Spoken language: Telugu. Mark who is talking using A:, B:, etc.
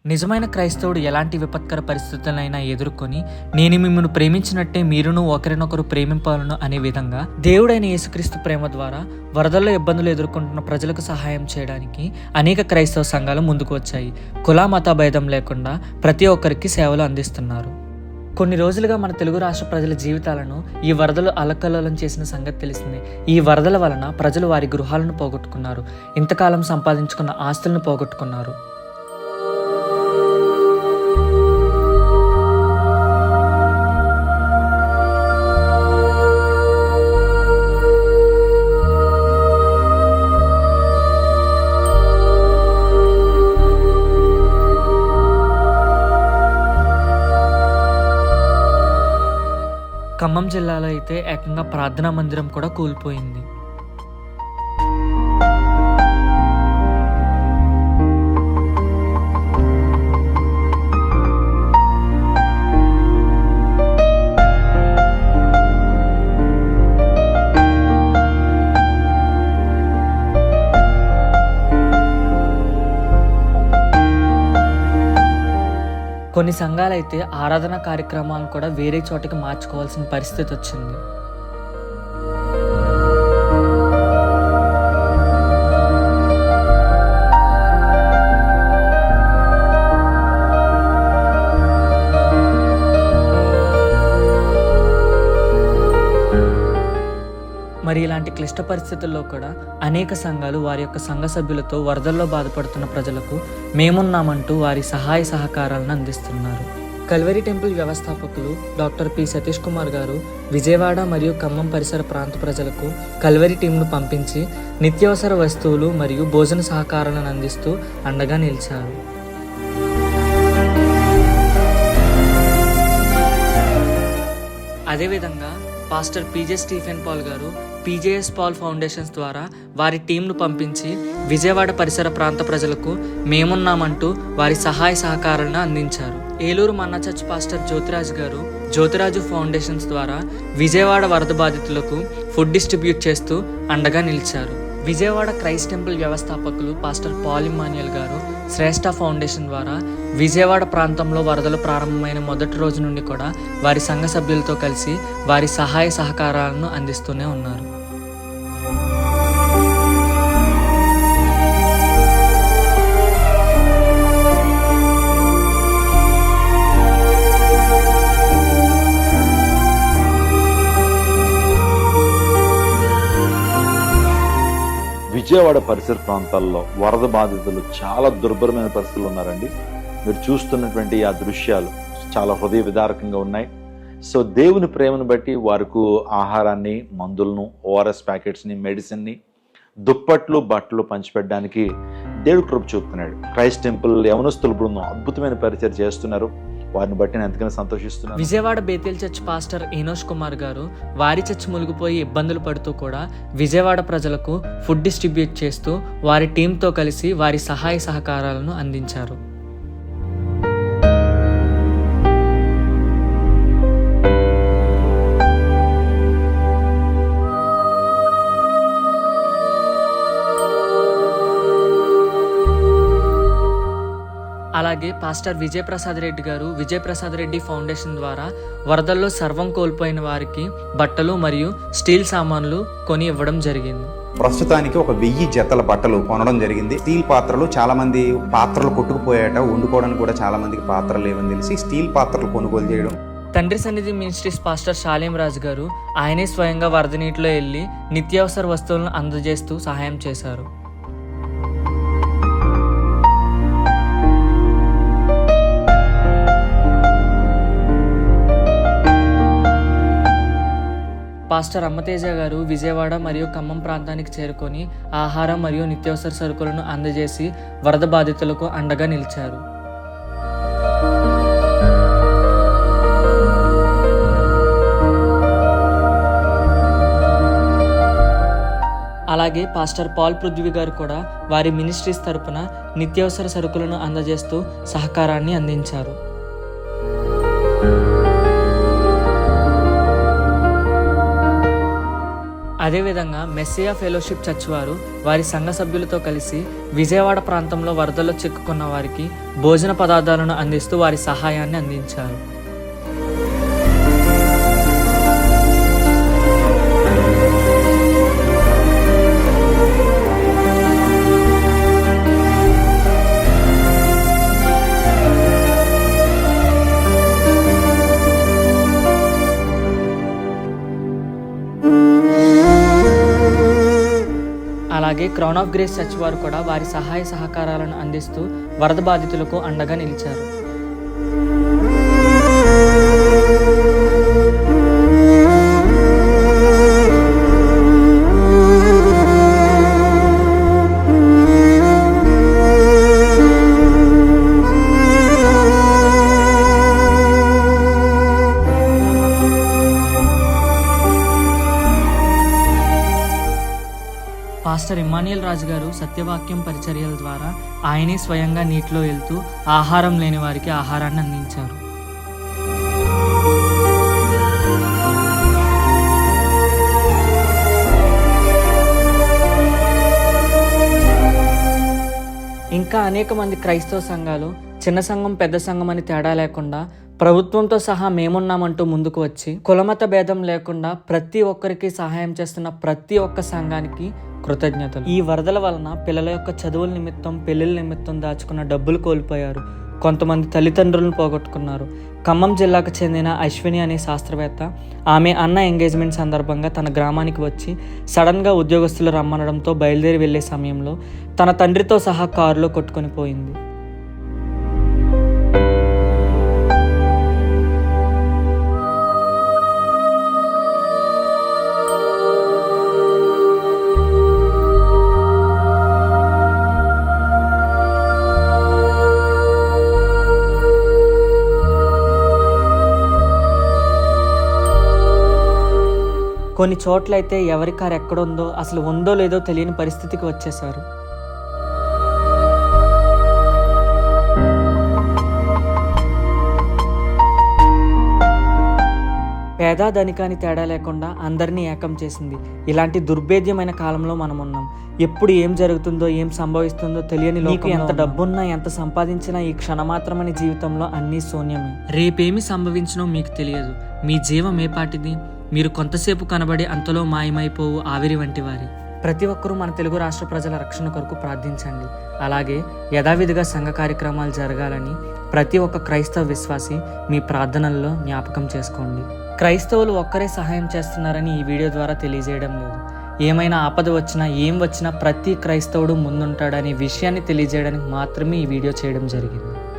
A: నిజమైన క్రైస్తవుడు ఎలాంటి విపత్కర పరిస్థితులైనా ఎదుర్కొని నేను మిమ్మల్ని ప్రేమించినట్టే మీరును ఒకరినొకరు ప్రేమింపాలను అనే విధంగా దేవుడైన యేసుక్రీస్తు ప్రేమ ద్వారా వరదల్లో ఇబ్బందులు ఎదుర్కొంటున్న ప్రజలకు సహాయం చేయడానికి అనేక క్రైస్తవ సంఘాలు ముందుకు వచ్చాయి. కుల మత భేదం లేకుండా ప్రతి ఒక్కరికి సేవలు అందిస్తున్నారు. కొన్ని రోజులుగా మన తెలుగు రాష్ట్ర ప్రజల జీవితాలను ఈ వరదలు అల్లకల్లోలం చేసిన సంగతి తెలిసిందే. ఈ వరదల వలన ప్రజలు వారి గృహాలను పోగొట్టుకున్నారు, ఇంతకాలం సంపాదించుకున్న ఆస్తులను పోగొట్టుకున్నారు. ఖమ్మం జిల్లాలో అయితే ఏకంగా ప్రార్థనా మందిరం కూడా కూలిపోయింది. కొన్ని సంఘాలైతే ఆరాధన కార్యక్రమాలను కూడా వేరే చోటకి మార్చుకోవాల్సిన పరిస్థితి వచ్చింది. మరి ఇలాంటి క్లిష్ట పరిస్థితుల్లో కూడా అనేక సంఘాలు వారి యొక్క సంఘ సభ్యులతో వరదల్లో బాధపడుతున్న ప్రజలకు మేమున్నామంటూ వారి సహాయ సహకారాలను అందిస్తున్నారు. కల్వరి టెంపుల్ వ్యవస్థాపకులు డాక్టర్ పి సతీష్ కుమార్ గారు విజయవాడ మరియు ఖమ్మం పరిసర ప్రాంత ప్రజలకు కల్వరి టీంను పంపించి నిత్యావసర వస్తువులు మరియు భోజన సహకారాలను అందిస్తూ అండగా నిలిచారు. అదేవిధంగా పాస్టర్ పీజే స్టీఫెన్ పాల్ గారు పీజేఎస్ పాల్ ఫౌండేషన్స్ ద్వారా వారి టీంను పంపించి విజయవాడ పరిసర ప్రాంత ప్రజలకు మేమున్నామంటూ వారి సహాయ సహకారాలను అందించారు. ఏలూరు మన్నా చర్చ్ పాస్టర్ జ్యోతిరాజు గారు జ్యోతిరాజు ఫౌండేషన్స్ ద్వారా విజయవాడ వరద బాధితులకు ఫుడ్ డిస్ట్రిబ్యూట్ చేస్తూ అండగా నిలిచారు. విజయవాడ క్రైస్ట్ టెంపుల్ వ్యవస్థాపకులు పాస్టర్ పాల్ ఇమ్మాన్యుయల్ గారు శ్రేష్ఠ ఫౌండేషన్ ద్వారా విజయవాడ ప్రాంతంలో వరదలు ప్రారంభమైన మొదటి రోజు నుండి కూడా వారి సంఘ సభ్యులతో కలిసి వారి సహాయ సహకారాలను అందిస్తూనే ఉన్నారు.
B: విజయవాడ పరిసర ప్రాంతాల్లో వరద బాధితులు చాలా దుర్భరమైన పరిస్థితులు ఉన్నారండి. మీరు చూస్తున్నటువంటి ఆ దృశ్యాలు చాలా హృదయ విదారకంగా ఉన్నాయి. సో దేవుని ప్రేమను బట్టి వారికి ఆహారాన్ని, మందులను, ఓఆర్ఎస్ ప్యాకెట్స్ని, మెడిసిన్ని, దుప్పట్లు, బట్టలు పంచిపెట్టడానికి దేవుడు కృప చూపుతున్నాడు. క్రైస్ట్ టెంపుల్ యవనస్తుల బృందం అద్భుతమైన పరిచయం చేస్తున్నారు. వారిని బట్టి నేను ఎంతగానో సంతోషిస్తున్నాను.
A: Vijayawada Bethel church pastor Enosh Kumar గారు వారి చర్చ్ మునిగిపోయి ఇబ్బందులు పడుతూ కూడా విజయవాడ ప్రజలకు ఫుడ్ డిస్ట్రిబ్యూట్ చేస్తూ వారి టీంతో కలిసి వారి సహాయ సహకారాలను అందించారు. అలాగే పాస్టర్ విజయప్రసాద్ రెడ్డి గారు విజయప్రసాద్ రెడ్డి ఫౌండేషన్ ద్వారా వరదల్లో సర్వం కోల్పోయిన వారికి బట్టలు మరియు స్టీల్ సామాన్లు కొని ఇవ్వడం జరిగింది.
C: ప్రస్తుతానికి 1000 జతల బట్టలు కొనడం జరిగింది. స్టీల్ పాత్రలు, చాలా మంది పాత్రలు కొట్టుకుపోయాట, వండుకోవడానికి కూడా చాలా మందికి పాత్రలు లేవని తెలిసి స్టీల్ పాత్రలు కొనుగోలు చేయడం.
A: తండ్రి సన్నిధి మినిస్ట్రీస్ పాస్టర్ షాలేం రాజు గారు ఆయనే స్వయంగా వరద నీటిలో వెళ్ళి నిత్యావసర వస్తువులను అందజేస్తూ సహాయం చేశారు. పాస్టర్ అమ్మతేజ గారు విజయవాడ మరియు ఖమ్మం ప్రాంతానికి చేరుకొని ఆహారం మరియు నిత్యావసర సరుకులను అందజేసి వరద బాధితులకు అండగా నిలిచారు. అలాగే పాస్టర్ పాల్ పృథ్వీ గారు కూడా వారి మినిస్ట్రీస్ తరపున నిత్యావసర సరుకులను అందజేస్తూ సహకారాన్ని అందించారు. అదేవిధంగా మెస్సియా ఫెలోషిప్ చర్చ్ వారు వారి సంఘ సభ్యులతో కలిసి విజయవాడ ప్రాంతంలో వరదల్లో చిక్కుకున్న వారికి భోజన పదార్థాలను అందిస్తూ వారి సహాయాన్ని అందించారు. అలాగే క్రౌన్ ఆఫ్ గ్రేస్ చర్చ్ వారు కూడా వారి సహాయ సహకారాలను అందిస్తూ వరద బాధితులకు అండగా నిలిచారు. పాస్టర్ ఇమ్మాన్యుయల్ రాజు గారు సత్యవాక్యం పరిచర్యల ద్వారా ఆయనే స్వయంగా నీటిలో వెళ్తూ ఆహారం లేని వారికి ఆహారాన్ని అందించారు. ఇంకా అనేక మంది క్రైస్తవ సంఘాలు చిన్న సంఘం పెద్ద సంఘం అని తేడా లేకుండా ప్రభుత్వంతో సహా మేమున్నామంటూ ముందుకు వచ్చి కులమత భేదం లేకుండా ప్రతి ఒక్కరికి సహాయం చేస్తున్న ప్రతి ఒక్క సంఘానికి కృతజ్ఞతలు. ఈ వరదల వలన పిల్లల యొక్క చదువుల నిమిత్తం పెళ్లిళ్ళ నిమిత్తం దాచుకున్న డబ్బులు కోల్పోయారు. కొంతమంది తల్లిదండ్రులను పోగొట్టుకున్నారు. ఖమ్మం జిల్లాకు చెందిన అశ్విని అనే శాస్త్రవేత్త ఆమె అన్న ఎంగేజ్మెంట్ సందర్భంగా తన గ్రామానికి వచ్చి సడన్గా ఉద్యోగస్తులు రమ్మనడంతో బయలుదేరి వెళ్లే సమయంలో తన తండ్రితో సహా కారులో కొట్టుకొని పోయింది. కొన్ని చోట్లయితే ఎవరి కారు ఎక్కడుందో అసలు ఉందో లేదో తెలియని పరిస్థితికి వచ్చేశారు. పేద ధనికాని తేడా లేకుండా అందరినీ ఏకం చేసింది. ఇలాంటి దుర్భేద్యమైన కాలంలో మనం ఉన్నాం. ఎప్పుడు ఏం జరుగుతుందో ఏం సంభవిస్తుందో తెలియని లోకం. ఎంత డబ్బున్నా ఎంత సంపాదించినా ఈ క్షణమాత్రమని జీవితంలో అన్నీ శూన్యమే. రేపేమి సంభవించినో మీకు తెలియదు. మీ జీవం ఏ పాటిది? మీరు కొంతసేపు కనబడి అంతలో మాయమైపోవు ఆవిరి వంటి వారి. ప్రతి ఒక్కరూ మన తెలుగు రాష్ట్ర ప్రజల రక్షణ కొరకు ప్రార్థించండి. అలాగే యథావిధిగా సంఘ కార్యక్రమాలు జరగాలని ప్రతి ఒక్క క్రైస్తవ విశ్వాసి మీ ప్రార్థనల్లో జ్ఞాపకం చేసుకోండి. క్రైస్తవులు ఒక్కరే సహాయం చేస్తున్నారని ఈ వీడియో ద్వారా తెలియజేయడం లేదు. ఏమైనా ఆపద వచ్చినా ఏం వచ్చినా ప్రతి క్రైస్తవుడు ముందుంటాడనే విషయాన్ని తెలియజేయడానికి మాత్రమే ఈ వీడియో చేయడం జరిగింది.